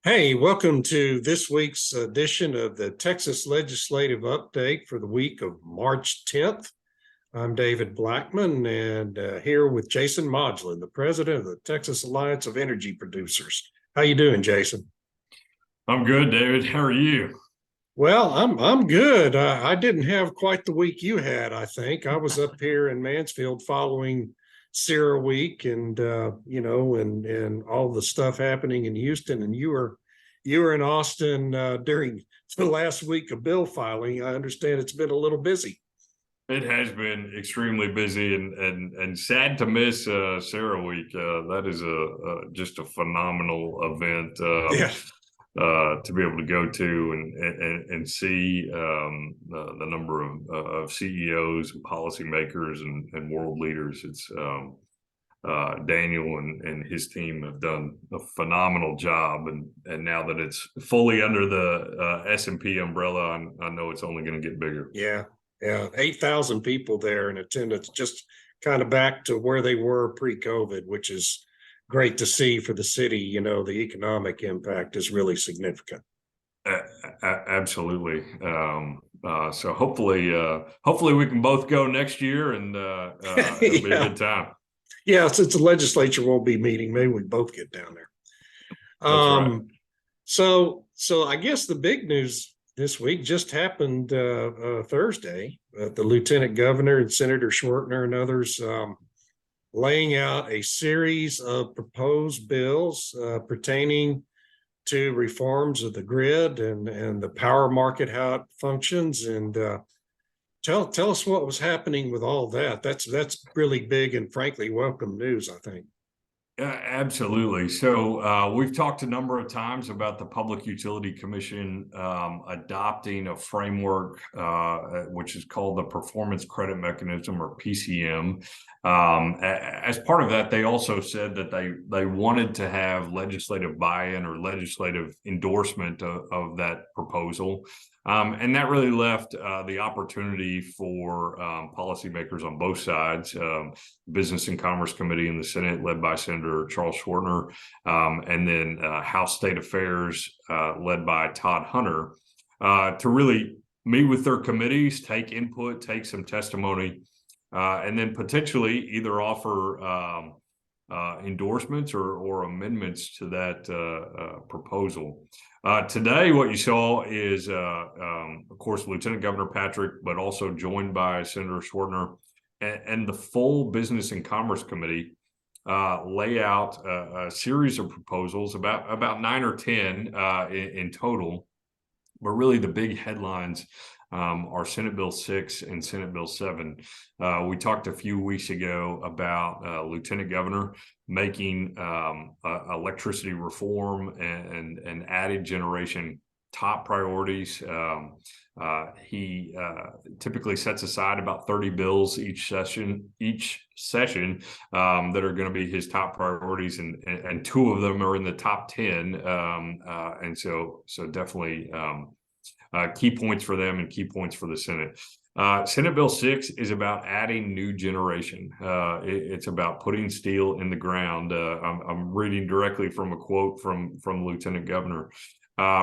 Hey, welcome to this week's edition of the Texas Legislative Update for the week of March 10th. I'm David Blackmon and here with Jason Modglin, the president of the Texas Alliance of Energy Producers. How you doing, Jason? I'm good, David. How are you? Well, I'm good. I didn't have quite the week you had, I think. I was up here in Mansfield following Sierra Week and all the stuff happening in Houston, and you were in Austin during the last week of bill filing. I understand it's been a little busy. It has been extremely busy and sad to miss Sarah Week. That is just a phenomenal event Yeah. to be able to go to and see the number of CEOs and policymakers and world leaders. It's Daniel and his team have done a phenomenal job, and now that it's fully under the S&P umbrella, I know it's only going to get bigger. Yeah. Yeah. 8,000 people there in attendance, just kind of back to where they were pre-COVID, which is great to see for the city. The economic impact is really significant. Absolutely. So hopefully we can both go next year, and it'll be a good time. Yeah, since the legislature won't be meeting, maybe we both get down there. That's right. So I guess the big news this week just happened Thursday. The lieutenant governor and Senator Schwertner and others laying out a series of proposed bills pertaining to reforms of the grid and the power market, how it functions, and tell us what was happening with all that. That's really big and frankly welcome news, I think. Absolutely. So we've talked a number of times about the Public Utility Commission adopting a framework which is called the Performance Credit Mechanism, or PCM. As part of that, they also said that they wanted to have legislative buy-in or legislative endorsement of that proposal. And that really left the opportunity for policymakers on both sides, Business and Commerce Committee in the Senate, led by Senator Charles Schwertner, and then House State Affairs, led by Todd Hunter, to really meet with their committees, take input, take some testimony, and then potentially either offer endorsements or amendments to that proposal. Today, what you saw is, of course, Lieutenant Governor Patrick, but also joined by Senator Schwertner and the full Business and Commerce Committee lay out a series of proposals, about 9 or 10 in total. But really, the big headlines are Senate Bill 6 and Senate Bill 7. We talked a few weeks ago about Lieutenant Governor making electricity reform and added generation top priorities. He typically sets aside about 30 bills each session that are going to be his top priorities, and 2 of them are in the top 10. And so definitely key points for them and key points for the Senate. Senate Bill 6 is about adding new generation. It's about putting steel in the ground. I'm reading directly from a quote from Lieutenant Governor,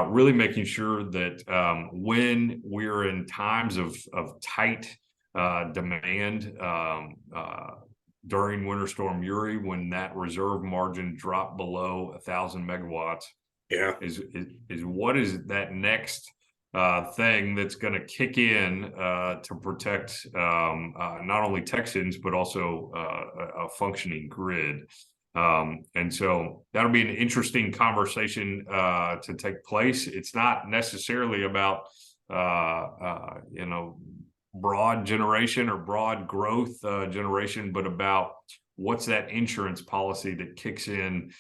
really making sure that when we're in times of tight demand during Winter Storm Uri, when that reserve margin dropped below 1,000 megawatts, is what is that next thing that's going to kick in to protect not only Texans, but also a functioning grid. And so that'll be an interesting conversation to take place. It's not necessarily about, broad generation or broad growth generation, but about what's that insurance policy that kicks in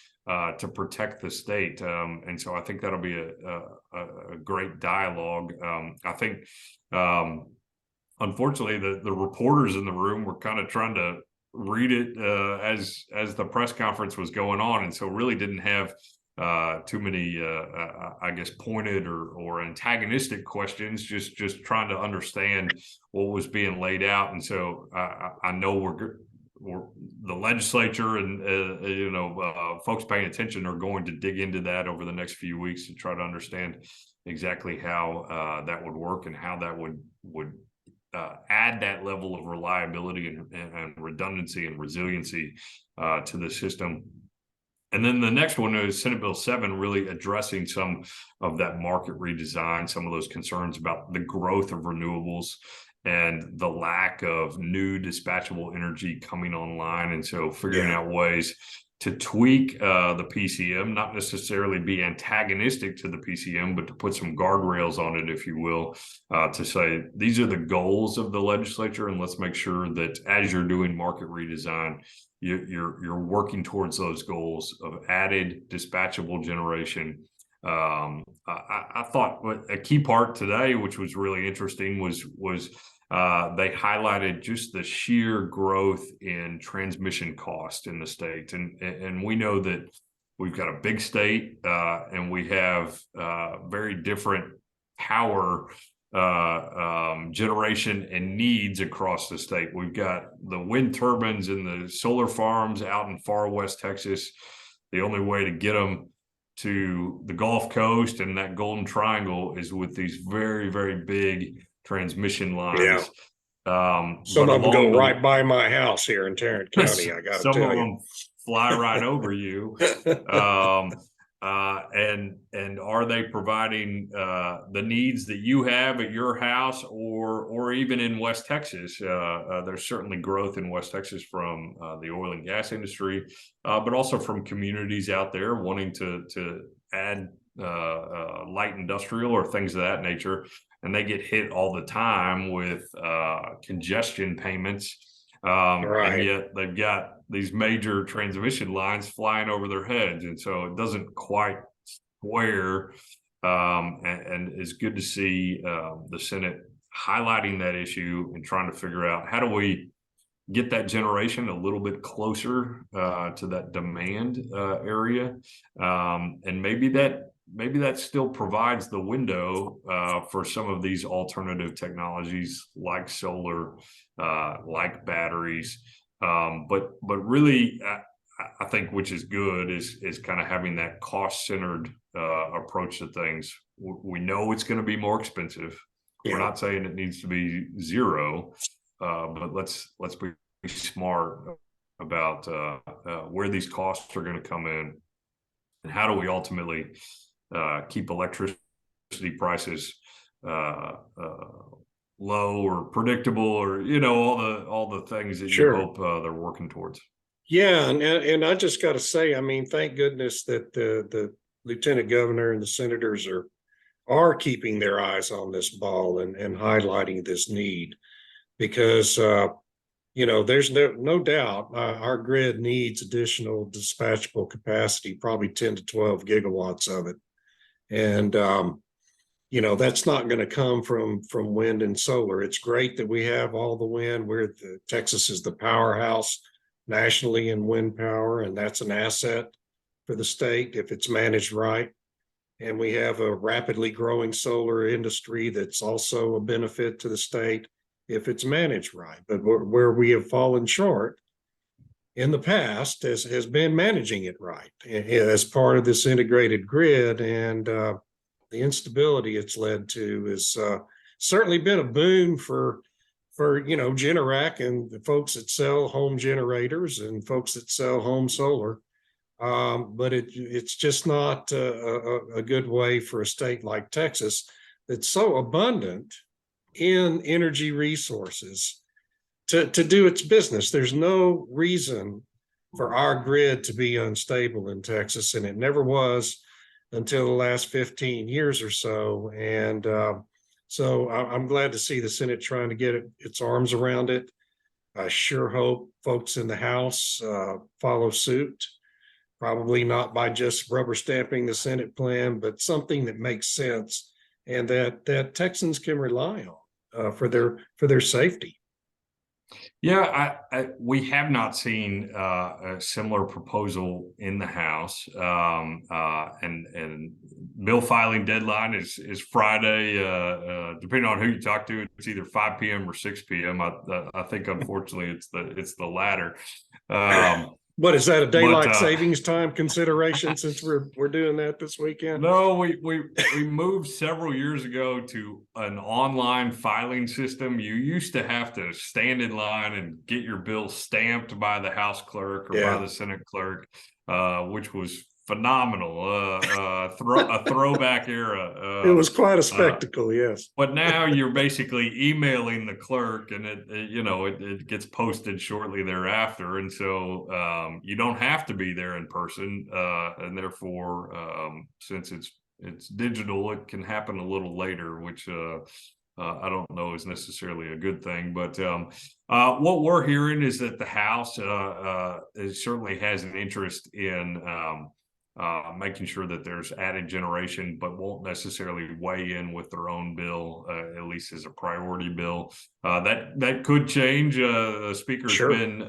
to protect the state. And so I think that'll be a great dialogue. I think, unfortunately, the reporters in the room were kind of trying to read it as the press conference was going on, and so really didn't have too many, I guess, pointed or antagonistic questions, just trying to understand what was being laid out. And so I know the legislature and folks paying attention are going to dig into that over the next few weeks to try to understand exactly how that would work and how that would add that level of reliability and redundancy and resiliency to the system. And then the next one is Senate Bill 7, really addressing some of that market redesign, some of those concerns about the growth of renewables and the lack of new dispatchable energy coming online. And so figuring out ways to tweak the PCM, not necessarily be antagonistic to the PCM, but to put some guardrails on it, if you will, to say these are the goals of the legislature, and let's make sure that as you're doing market redesign, you're working towards those goals of added dispatchable generation. I thought a key part today, which was really interesting, was they highlighted just the sheer growth in transmission cost in the state, and we know that we've got a big state, and we have very different power generation and needs across the state. We've got the wind turbines and the solar farms out in far west Texas. The only way to get them to the Gulf Coast and that Golden Triangle is with these very, very big transmission lines. Some of them go right by my house here in Tarrant County. I got to tell you, some of them fly right over you. And are they providing the needs that you have at your house, or even in West Texas? There's certainly growth in West Texas from the oil and gas industry, but also from communities out there wanting to add light industrial or things of that nature, and they get hit all the time with congestion payments. And yet they've got these major transmission lines flying over their heads, and so it doesn't quite square. And it's good to see the Senate highlighting that issue and trying to figure out how do we get that generation a little bit closer to that demand area, and maybe that still provides the window for some of these alternative technologies like solar, like batteries. But really, I think, which is good, is kind of having that cost-centered approach to things. We know it's going to be more expensive. We're not saying it needs to be zero, but let's be smart about where these costs are going to come in, and how do we ultimately keep electricity prices low or predictable, or all the things that you hope they're working towards. Yeah, and I just got to say, I mean, thank goodness that the lieutenant governor and the senators are keeping their eyes on this ball and highlighting this need, because there's no doubt our grid needs additional dispatchable capacity, probably 10 to 12 gigawatts of it. And that's not going to come from wind and solar. It's great that we have all the wind. Texas is the powerhouse nationally in wind power, and that's an asset for the state if it's managed right. And we have a rapidly growing solar industry that's also a benefit to the state if it's managed right. But where we have fallen short in the past has been managing it right as part of this integrated grid, and the instability it's led to has certainly been a boon for Generac and the folks that sell home generators and folks that sell home solar. But it's just not a good way for a state like Texas that's so abundant in energy resources to do its business. There's no reason for our grid to be unstable in Texas, and it never was until the last 15 years or so. And so I'm glad to see the Senate trying to get its arms around it. I sure hope folks in the House follow suit, probably not by just rubber stamping the Senate plan, but something that makes sense and that Texans can rely on for their safety. Yeah, we have not seen a similar proposal in the House, and bill filing deadline is Friday. Depending on who you talk to, it's either 5 p.m. or 6 p.m. I think unfortunately it's the latter. What is that, a daylight But, savings time consideration since we're doing that this weekend? No, we moved several years ago to an online filing system. You used to have to stand in line and get your bill stamped by the House clerk or by the Senate clerk, which was phenomenal. A throwback era. It was quite a spectacle, yes. But now you're basically emailing the clerk, and it gets posted shortly thereafter, and so you don't have to be there in person, and therefore, since it's digital, it can happen a little later, which I don't know is necessarily a good thing. But what we're hearing is that the House certainly has an interest in making sure that there's added generation, but won't necessarily weigh in with their own bill, at least as a priority bill. That could change. The speaker's been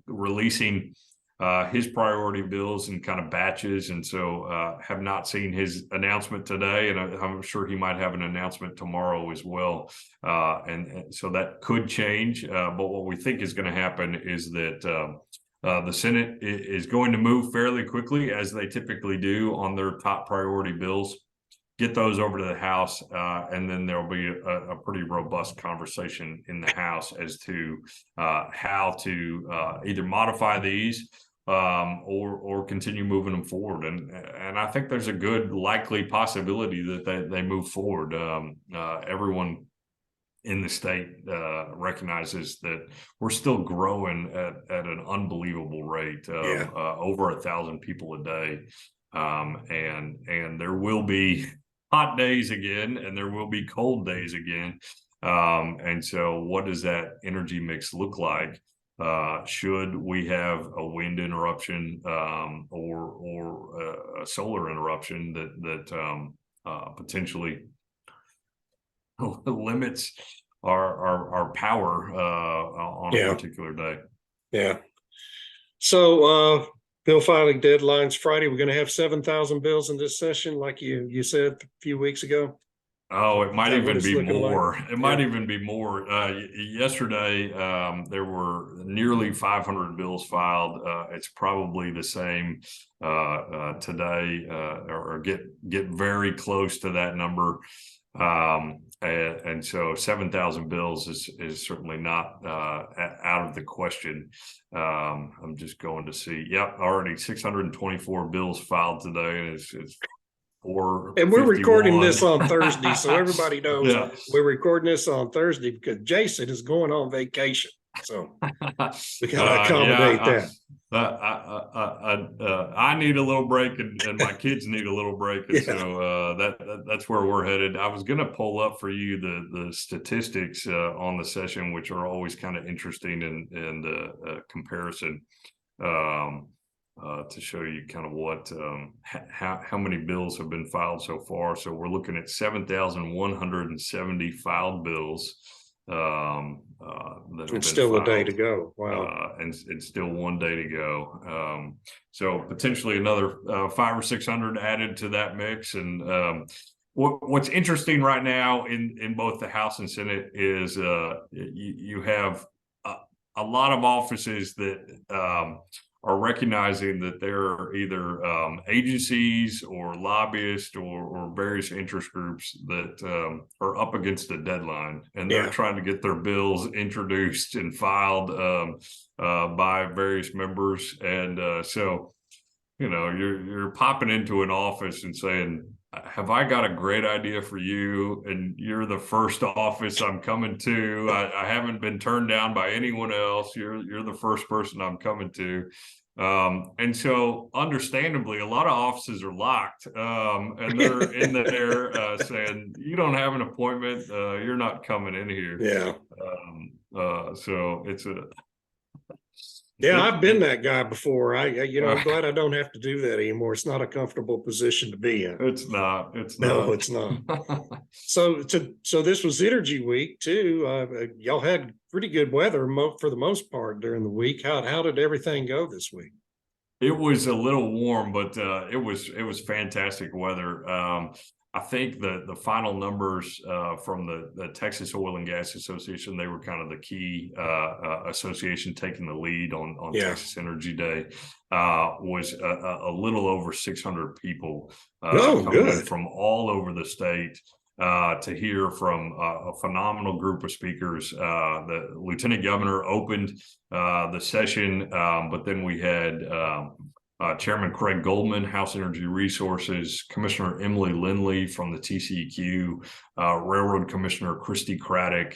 releasing his priority bills in kind of batches, and so have not seen his announcement today, and I'm sure he might have an announcement tomorrow as well. And so that could change, but what we think is going to happen is that the Senate is going to move fairly quickly, as they typically do on their top priority bills, get those over to the House, and then there'll be a pretty robust conversation in the House as to how to either modify these or continue moving them forward. And I think there's a good likely possibility that they move forward. Everyone in the state recognizes that we're still growing at an unbelievable rate of over 1,000 people a day. And there will be hot days again, and there will be cold days again. And so what does that energy mix look like? Should we have a wind interruption or a solar interruption that potentially limits our power on a particular day? Yeah. So bill filing deadlines Friday. We're going to have 7,000 bills in this session, like you said a few weeks ago. Oh, it might even be more. Like? It might even be more. Yesterday, there were nearly 500 bills filed. It's probably the same today, or get very close to that number. And so 7,000 bills is certainly not out of the question. I'm just going to see. Yep, already 624 bills filed today, and it's and we're recording this on Thursday, so everybody knows we're recording this on Thursday because Jason is going on vacation. So we gotta accommodate that. I need a little break, and my kids need a little break, and so that's where we're headed. I was going to pull up for you the statistics on the session, which are always kind of interesting in comparison. To show you kind of what how many bills have been filed so far. So we're looking at 7,170 filed bills. It's still filed. A day to go. Wow. And still one day to go. So potentially another 500 or 600 added to that mix. And what's interesting right now in both the House and Senate is you have a lot of offices that are recognizing that there are either agencies or lobbyists or various interest groups that are up against a deadline, and they're trying to get their bills introduced and filed by various members. And so, you're popping into an office and saying, have I got a great idea for you? And you're the first office I'm coming to. I haven't been turned down by anyone else. You're the first person I'm coming to. And so understandably, a lot of offices are locked, and they're in there saying, you don't have an appointment. You're not coming in here. Yeah. So it's I've been that guy before. I'm glad I don't have to do that anymore. It's not a comfortable position to be in. It's not. No, it's not. So this was Energy Week too. Y'all had pretty good weather for the most part during the week. How did everything go this week? It was a little warm, but it was fantastic weather. I think the final numbers from the Texas Oil and Gas Association, they were kind of the key association taking the lead on Yeah. Texas Energy Day, was a little over 600 people Oh, coming in good. from all over the state to hear from a phenomenal group of speakers. The lieutenant governor opened the session, but then we had Chairman Craig Goldman, House Energy Resources, Commissioner Emily Lindley from the TCEQ, Railroad Commissioner Christy Craddock.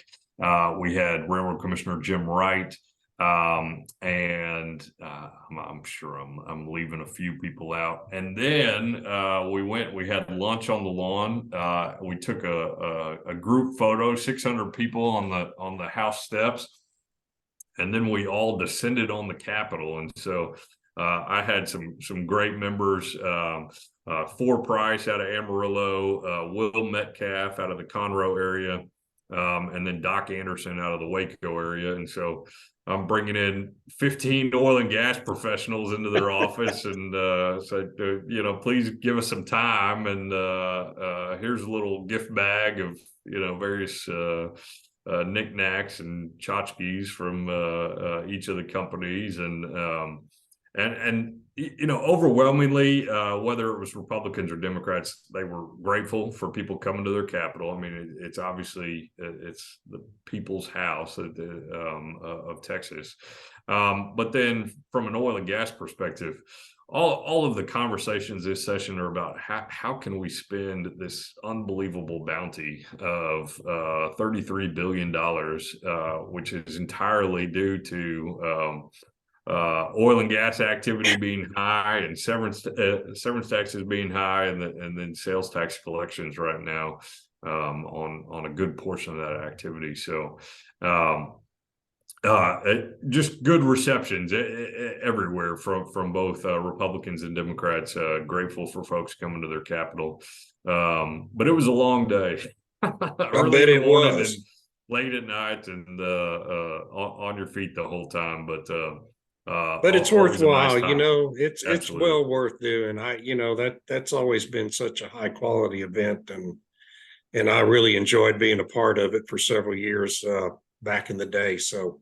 We had Railroad Commissioner Jim Wright, and I'm sure I'm leaving a few people out. And then we had lunch on the lawn. We took a group photo, 600 people on the House steps, and then we all descended on the Capitol. And so I had some great members, Ford Price out of Amarillo, Will Metcalf out of the Conroe area, and then Doc Anderson out of the Waco area. And so I'm bringing in 15 oil and gas professionals into their office and said, please give us some time. And here's a little gift bag of, various knickknacks and tchotchkes from each of the companies. And overwhelmingly, whether it was Republicans or Democrats, they were grateful for people coming to their capital. I mean, it's obviously it's the people's house of Texas. But then from an oil and gas perspective, all of the conversations this session are about how can we spend this unbelievable bounty of $33 billion, which is entirely due to oil and gas activity being high and severance taxes being high, and then sales tax collections right now on a good portion of that activity. So just good receptions everywhere from both Republicans and Democrats. Grateful for folks coming to their capital, but it was a long day. I Early bet in the it morning and was. late at night, and on your feet the whole time. But it's Always a nice worthwhile, time. it's Absolutely. well worth doing. That's always been such a high quality event, and I really enjoyed being a part of it for several years back in the day. So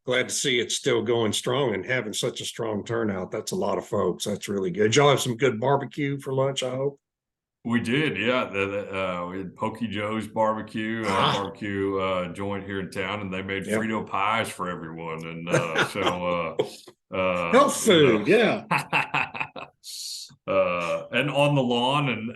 glad to see it's still going strong and having such a strong turnout. That's a lot of folks. That's really good. Y'all have some good barbecue for lunch, I hope. We did, yeah. We had Pokey Joe's barbecue, Ah, joint here in town, and they made yep. Frito pies for everyone. And Health food, yeah. and on the lawn, and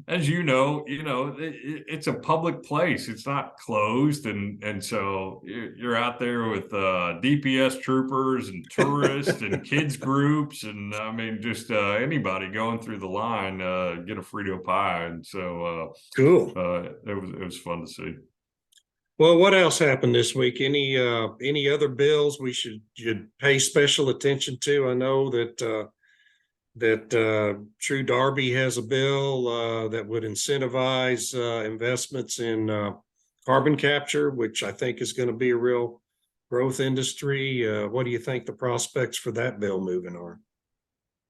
as it's a public place. It's not closed, and so you're out there with DPS troopers and tourists and kids groups, and I mean just anybody going through the line get a Frito pie, and so Cool. it was fun to see. Well, what else happened this week? Any other bills we should pay special attention to? I know that True Darby has a bill that would incentivize investments in carbon capture, which I think is going to be a real growth industry. What do you think the prospects for that bill moving are?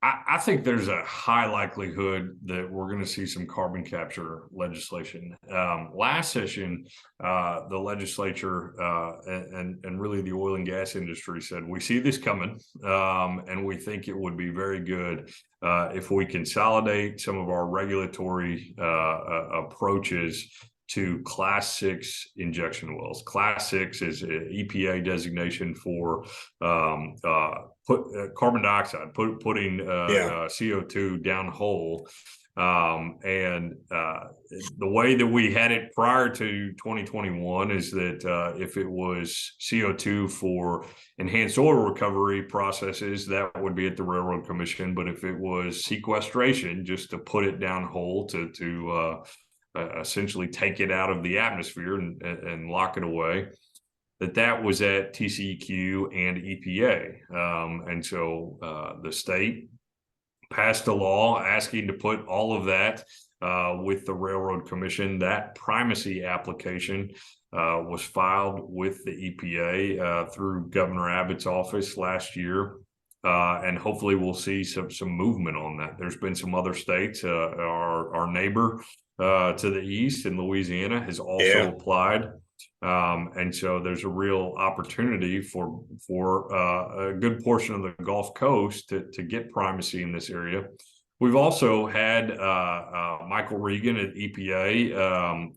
I think there's a high likelihood that we're going to see some carbon capture legislation. Last session, the legislature and really the oil and gas industry said, we see this coming, and we think it would be very good if we consolidate some of our regulatory approaches to Class 6 injection wells. Class 6 is an EPA designation for carbon dioxide, putting Yeah. CO2 down hole. And the way that we had it prior to 2021 is that if it was CO2 for enhanced oil recovery processes, that would be at the Railroad Commission. But if it was sequestration, just to put it down hole to essentially take it out of the atmosphere and lock it away, that was at TCEQ and EPA. And so the state passed a law asking to put all of that with the Railroad Commission. That primacy application was filed with the EPA through Governor Abbott's office last year. and hopefully we'll see some movement on that. There's been some other states, our neighbor to the east in Louisiana has also applied. And so there's a real opportunity for a good portion of the Gulf Coast to get primacy in this area. We've also had Michael Regan at EPA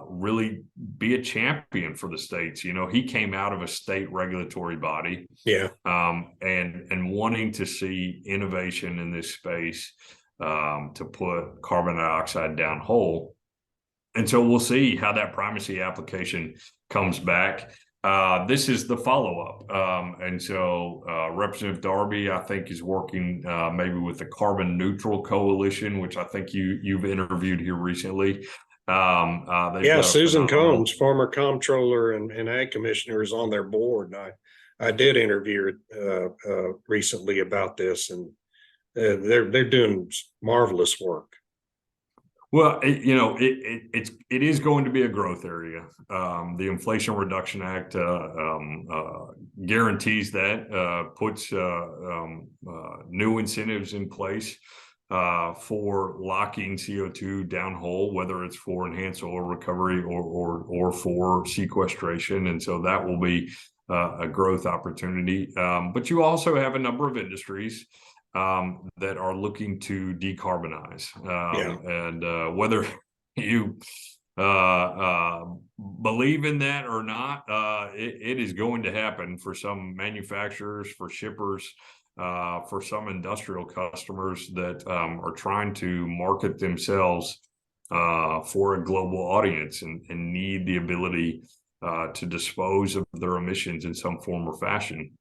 really be a champion for the states. You know, he came out of a state regulatory body, and wanting to see innovation in this space to put carbon dioxide down hole. And so we'll see how that primacy application comes back. This is the follow-up. And so Representative Darby, I think, is working maybe with the Carbon Neutral Coalition, which I think you've interviewed here recently. Susan Combs, former comptroller and ag commissioner, is on their board. And I did interview recently about this, and they're doing marvelous work. Well, it is going to be a growth area. The Inflation Reduction Act guarantees that, puts new incentives in place for locking CO2 downhole, whether it's for enhanced oil recovery or for sequestration, and so that will be a growth opportunity. But you also have a number of industries that are looking to decarbonize, and whether you believe in that or not, it is going to happen for some manufacturers, for shippers, for some industrial customers that are trying to market themselves for a global audience and need the ability to dispose of their emissions in some form or fashion.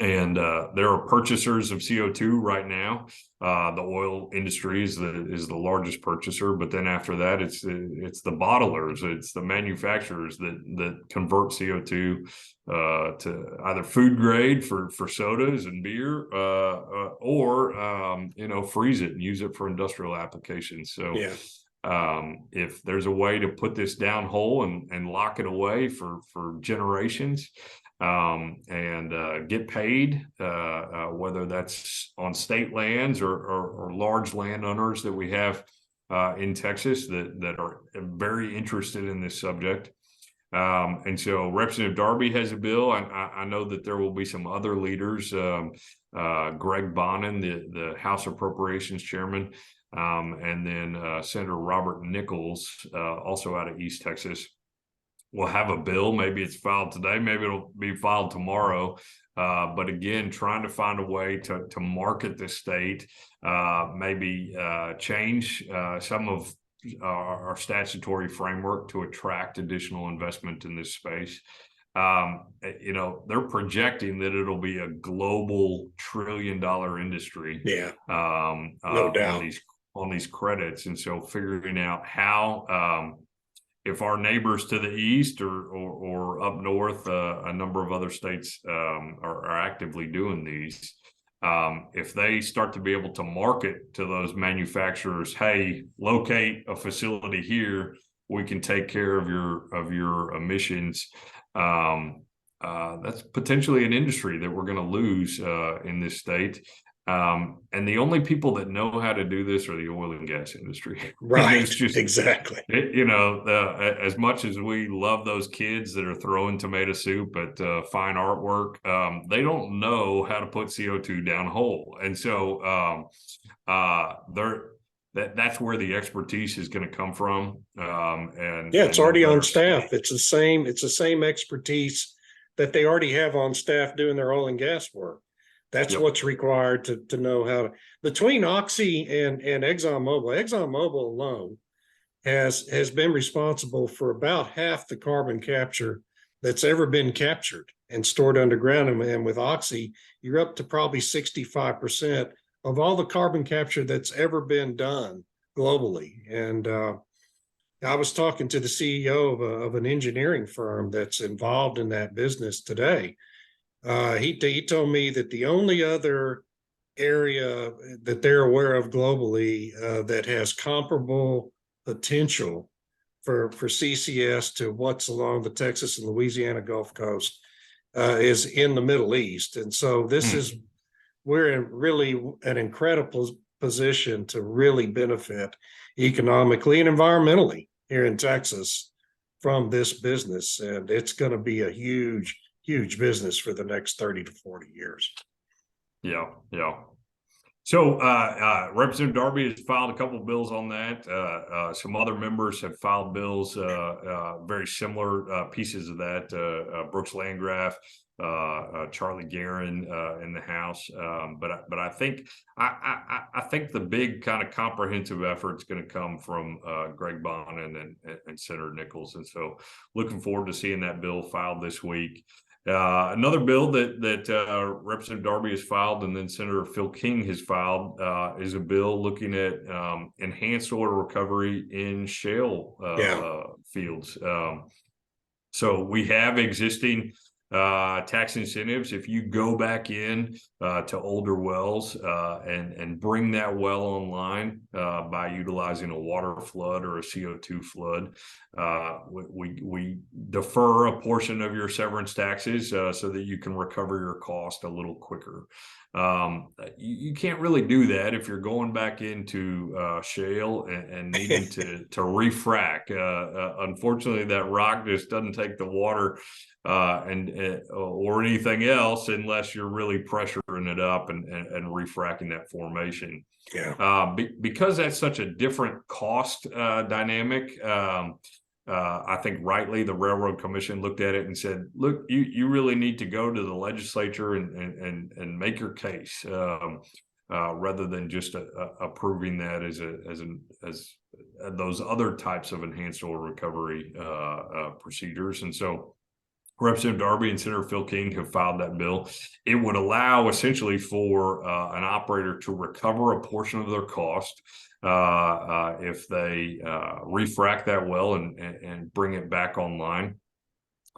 And there are purchasers of CO2 right now. The oil industry is the largest purchaser, but then after that, it's the bottlers, it's the manufacturers that convert CO2 to either food grade for sodas and beer, or freeze it and use it for industrial applications. So if there's a way to put this down hole and lock it away for generations, and get paid, whether that's on state lands or large landowners that we have in Texas that are very interested in this subject. And so Representative Darby has a bill. I know that there will be some other leaders, Greg Bonin, the House Appropriations Chairman, and then Senator Robert Nichols, also out of East Texas, will have a bill. Maybe it's filed today, maybe it'll be filed tomorrow. But again, trying to find a way to market the state, maybe change some of our statutory framework to attract additional investment in this space. They're projecting that it'll be a global $1 trillion industry. No doubt. On these credits. And so figuring out how, if our neighbors to the east or up north, a number of other states are actively doing these, if they start to be able to market to those manufacturers, hey, locate a facility here, we can take care of your emissions. That's potentially an industry that we're going to lose in this state. And the only people that know how to do this are the oil and gas industry. Right. Exactly. As much as we love those kids that are throwing tomato soup at fine artwork, they don't know how to put CO2 down hole. And so that's where the expertise is going to come from. It's already on staff. It's the same expertise that they already have on staff doing their oil and gas work. That's what's required to know how to, between Oxy and ExxonMobil alone has been responsible for about half the carbon capture that's ever been captured and stored underground. And with Oxy, you're up to probably 65% of all the carbon capture that's ever been done globally. And I was talking to the CEO of an engineering firm that's involved in that business today. He told me that the only other area that they're aware of globally that has comparable potential for CCS to what's along the Texas and Louisiana Gulf Coast is in the Middle East. And so this is we're in really an incredible position to really benefit economically and environmentally here in Texas from this business. And it's going to be a huge, huge business for the next 30 to 40 years. Yeah, yeah. So Representative Darby has filed a couple of bills on that. Some other members have filed bills, very similar pieces of that. Brooks Landgraf, Charlie Guerin in the House. But I think I think the big kind of comprehensive effort is going to come from Greg Bonin and Senator Nichols. And so looking forward to seeing that bill filed this week. Another bill that Representative Darby has filed and then Senator Phil King has filed is a bill looking at enhanced oil recovery in shale fields. So we have existing tax incentives. If you go back in to older wells and bring that well online by utilizing a water flood or a CO2 flood, we defer a portion of your severance taxes so that you can recover your cost a little quicker. You can't really do that if you're going back into shale and needing to refrac. Unfortunately, that rock just doesn't take the water or anything else unless you're really pressuring it up and refracking that formation. Yeah. Because that's such a different cost dynamic. I think rightly the Railroad Commission looked at it and said, look, you really need to go to the legislature and make your case rather than just approving that as those other types of enhanced oil recovery procedures. And so Representative Darby and Senator Phil King have filed that bill. It would allow essentially for an operator to recover a portion of their cost if they refrac that well and bring it back online.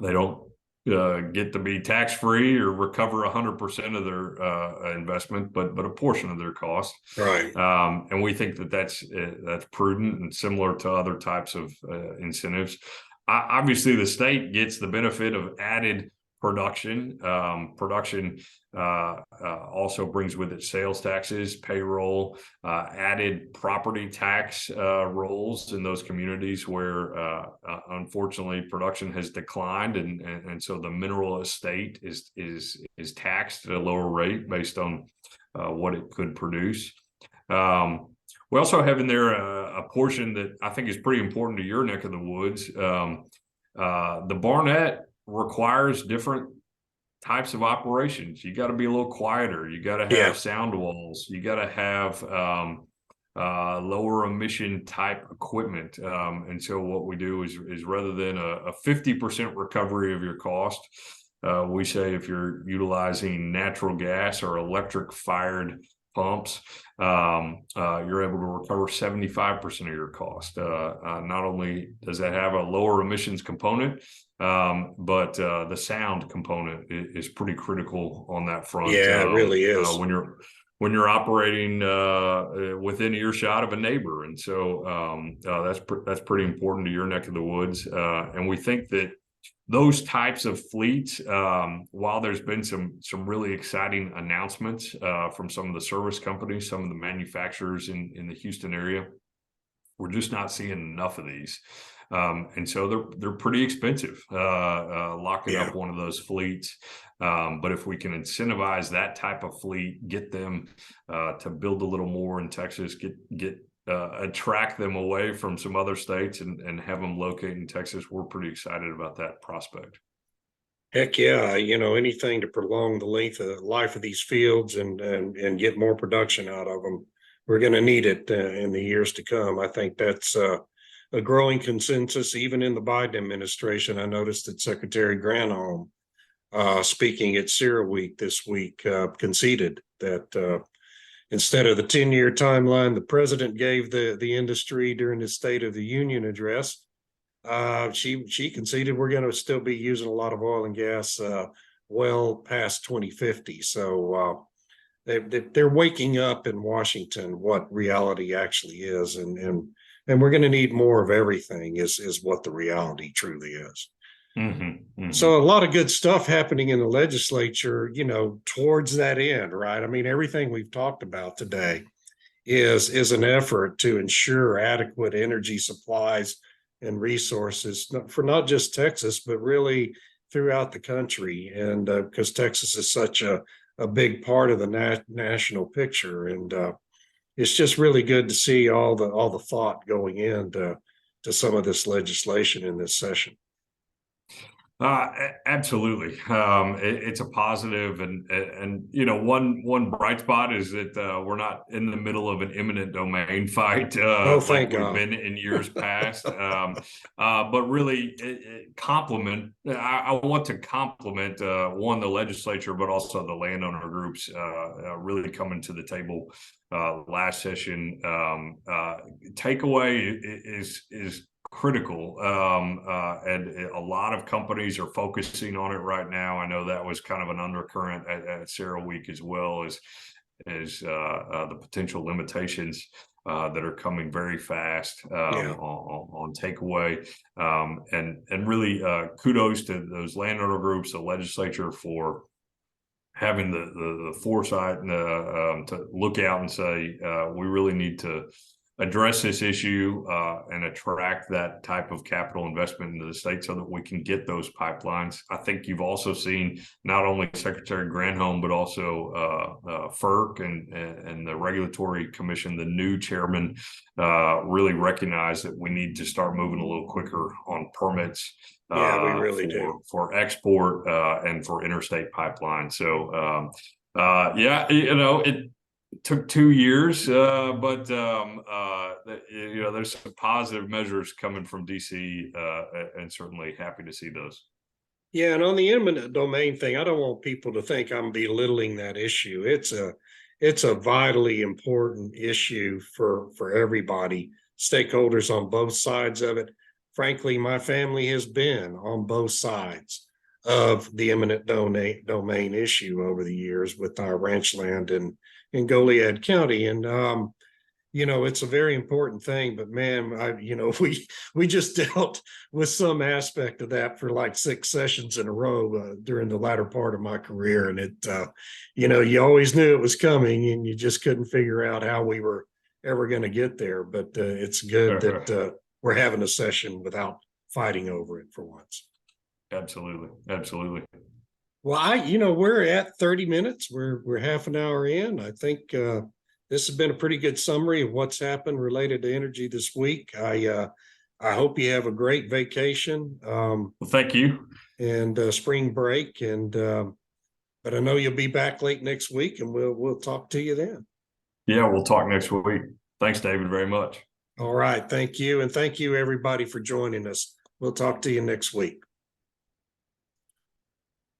They don't get to be tax-free or recover 100% of their investment, but a portion of their cost. Right. And we think that's prudent and similar to other types of incentives. Obviously, the state gets the benefit of added production. Production also brings with it sales taxes, payroll, added property tax rolls in those communities where, unfortunately, production has declined, and so the mineral estate is taxed at a lower rate based on what it could produce. We also have in there a portion that I think is pretty important to your neck of the woods. The Barnett requires different types of operations. You got to be a little quieter. You got to have sound walls. You got to have lower emission type equipment. And so what we do is rather than a 50% recovery of your cost, we say if you're utilizing natural gas or electric fired pumps, you're able to recover 75% of your cost. Not only does that have a lower emissions component, but the sound component is pretty critical on that front. Yeah, it really is. When you're operating within earshot of a neighbor, and so that's pretty important to your neck of the woods. And we think that those types of fleets, while there's been some really exciting announcements from some of the service companies, some of the manufacturers in the Houston area, we're just not seeing enough of these. And so they're pretty expensive, locking up one of those fleets. But if we can incentivize that type of fleet, get them to build a little more in Texas, attract them away from some other states and have them locate in Texas, we're pretty excited about that prospect. Heck yeah. Anything to prolong the life of these fields and get more production out of them. We're going to need it in the years to come. I think that's a growing consensus, even in the Biden administration. I noticed that Secretary Granholm, speaking at CERAWeek this week, conceded that instead of the 10-year timeline the president gave the industry during his State of the Union address, she conceded we're going to still be using a lot of oil and gas well past 2050. So they're waking up in Washington what reality actually is, and we're going to need more of everything is what the reality truly is. So a lot of good stuff happening in the legislature, towards that end, right? I mean, everything we've talked about today is an effort to ensure adequate energy supplies and resources for not just Texas, but really throughout the country. And because Texas is such a big part of the national picture, and it's just really good to see all the thought going into to some of this legislation in this session. Absolutely. It's a positive, and one bright spot is that we're not in the middle of an eminent domain fight Oh, like thank we've God. been in years past. But really, compliment. I want to compliment the legislature, but also the landowner groups really coming to the table last session. Takeaway is critical, and a lot of companies are focusing on it right now. I know that was kind of an undercurrent at CERAWeek, as well as the potential limitations that are coming very fast on takeaway, and really kudos to those landowner groups, the legislature, for having the foresight to look out and say we really need to address this issue and attract that type of capital investment into the state so that we can get those pipelines. I think you've also seen not only Secretary Granholm, but also FERC and the Regulatory Commission, the new chairman, really recognize that we need to start moving a little quicker on permits. Yeah, we really do. For export and for interstate pipelines. So it took 2 years, but there's some positive measures coming from DC, and certainly happy to see those. Yeah, and on the eminent domain thing, I don't want people to think I'm belittling that issue. It's a vitally important issue for everybody, stakeholders on both sides of it. Frankly, my family has been on both sides of the eminent domain issue over the years with our ranch land in Goliad County. And it's a very important thing, but man, we just dealt with some aspect of that for like 6 sessions in a row during the latter part of my career. And it, you always knew it was coming and you just couldn't figure out how we were ever going to get there. But it's good that we're having a session without fighting over it for once. Absolutely. Well, we're at 30 minutes. We're half an hour in. I think this has been a pretty good summary of what's happened related to energy this week. I hope you have a great vacation. Well, thank you. And spring break. And but I know you'll be back late next week, and we'll talk to you then. Yeah, we'll talk next week. Thanks, David, very much. All right. Thank you. And thank you, everybody, for joining us. We'll talk to you next week.